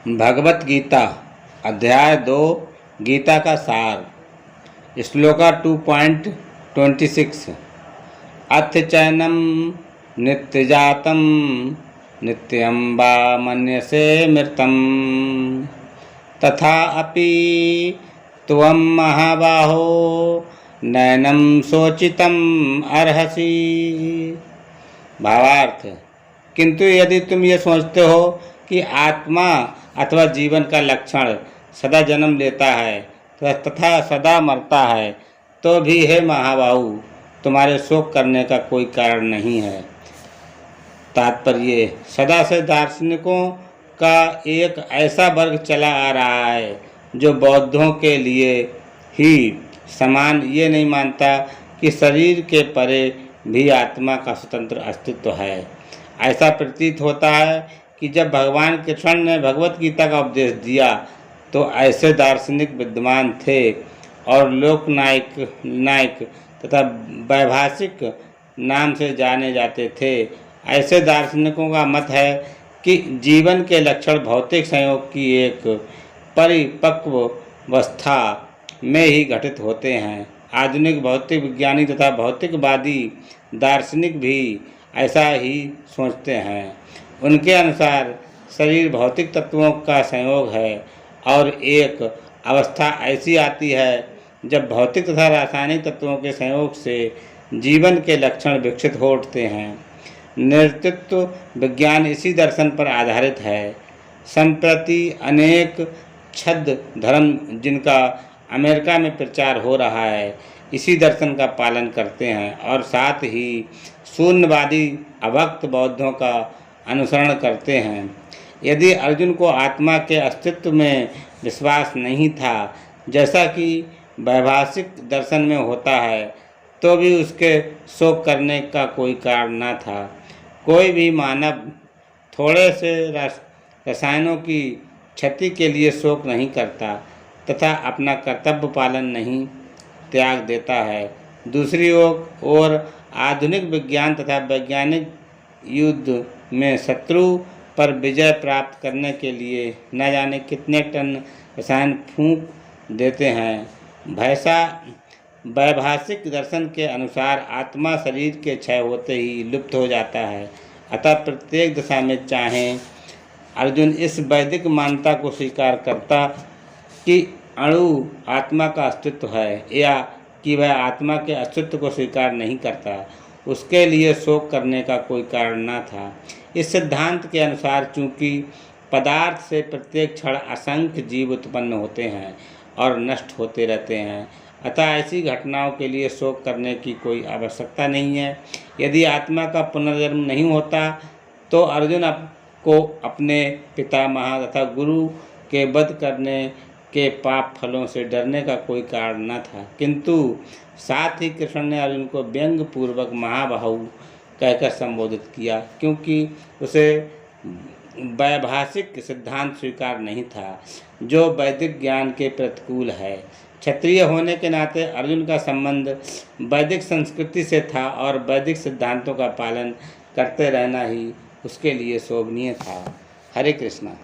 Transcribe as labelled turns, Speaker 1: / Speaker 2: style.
Speaker 1: भगवत गीता अध्याय 2 गीता का सार श्लोका 2.26 अथ चैनम नित्यजातं नित्यं वा मन्यसे मृतं तथा अपि त्वं महाबाहो नैनं शोचितुम् अर्हसि। भावार्थ, किंतु यदि तुम ये सोचते हो कि आत्मा अथवा जीवन का लक्षण सदा जन्म लेता है तथा सदा मरता है, तो भी हे महाबाहु, तुम्हारे शोक करने का कोई कारण नहीं है। तात्पर्य, सदा से दार्शनिकों का एक ऐसा वर्ग चला आ रहा है जो बौद्धों के लिए ही समान ये नहीं मानता कि शरीर के परे भी आत्मा का स्वतंत्र अस्तित्व है। ऐसा प्रतीत होता है कि जब भगवान कृष्ण ने भगवत गीता का उपदेश दिया तो ऐसे दार्शनिक विद्वान थे और लोकनायक तथा वैभाषिक नाम से जाने जाते थे। ऐसे दार्शनिकों का मत है कि जीवन के लक्षण भौतिक संयोग की एक परिपक्व अवस्था में ही घटित होते हैं। आधुनिक भौतिक विज्ञानी तथा भौतिकवादी दार्शनिक भी ऐसा ही सोचते हैं। उनके अनुसार शरीर भौतिक तत्वों का संयोग है और एक अवस्था ऐसी आती है जब भौतिक तथा रासायनिक तत्वों के संयोग से जीवन के लक्षण विकसित हो उठते हैं। नेतृत्व विज्ञान इसी दर्शन पर आधारित है। संप्रति अनेक छद्म धर्म जिनका अमेरिका में प्रचार हो रहा है इसी दर्शन का पालन करते हैं और साथ ही शून्यवादी अभक्त बौद्धों का अनुसरण करते हैं। यदि अर्जुन को आत्मा के अस्तित्व में विश्वास नहीं था, जैसा कि वैभाषिक दर्शन में होता है, तो भी उसके शोक करने का कोई कारण न था। कोई भी मानव थोड़े से रसायनों की क्षति के लिए शोक नहीं करता तथा अपना कर्तव्य पालन नहीं त्याग देता है। दूसरी ओर आधुनिक विज्ञान तथा वैज्ञानिक युद्ध में शत्रु पर विजय प्राप्त करने के लिए न जाने कितने टन रसायन फूंक देते हैं। वैभाषिक दर्शन के अनुसार आत्मा शरीर के क्षय होते ही लुप्त हो जाता है। अतः प्रत्येक दशा में चाहे अर्जुन इस वैदिक मान्यता को स्वीकार करता कि अणु आत्मा का अस्तित्व है या कि वह आत्मा के अस्तित्व को स्वीकार नहीं करता, उसके लिए शोक करने का कोई कारण न था। इस सिद्धांत के अनुसार चूँकि पदार्थ से प्रत्येक क्षण असंख्य जीव उत्पन्न होते हैं और नष्ट होते रहते हैं, अतः ऐसी घटनाओं के लिए शोक करने की कोई आवश्यकता नहीं है। यदि आत्मा का पुनर्जन्म नहीं होता तो अर्जुन को अपने पितामह तथा गुरु के वध करने के पाप फलों से डरने का कोई कारण न था। किंतु साथ ही कृष्ण ने अर्जुन को व्यंग पूर्वक महाबाहु कहकर संबोधित किया, क्योंकि उसे वैभाषिक सिद्धांत स्वीकार नहीं था जो वैदिक ज्ञान के प्रतिकूल है। क्षत्रिय होने के नाते अर्जुन का संबंध वैदिक संस्कृति से था और वैदिक सिद्धांतों का पालन करते रहना ही उसके लिए शोभनीय था। हरे कृष्णा।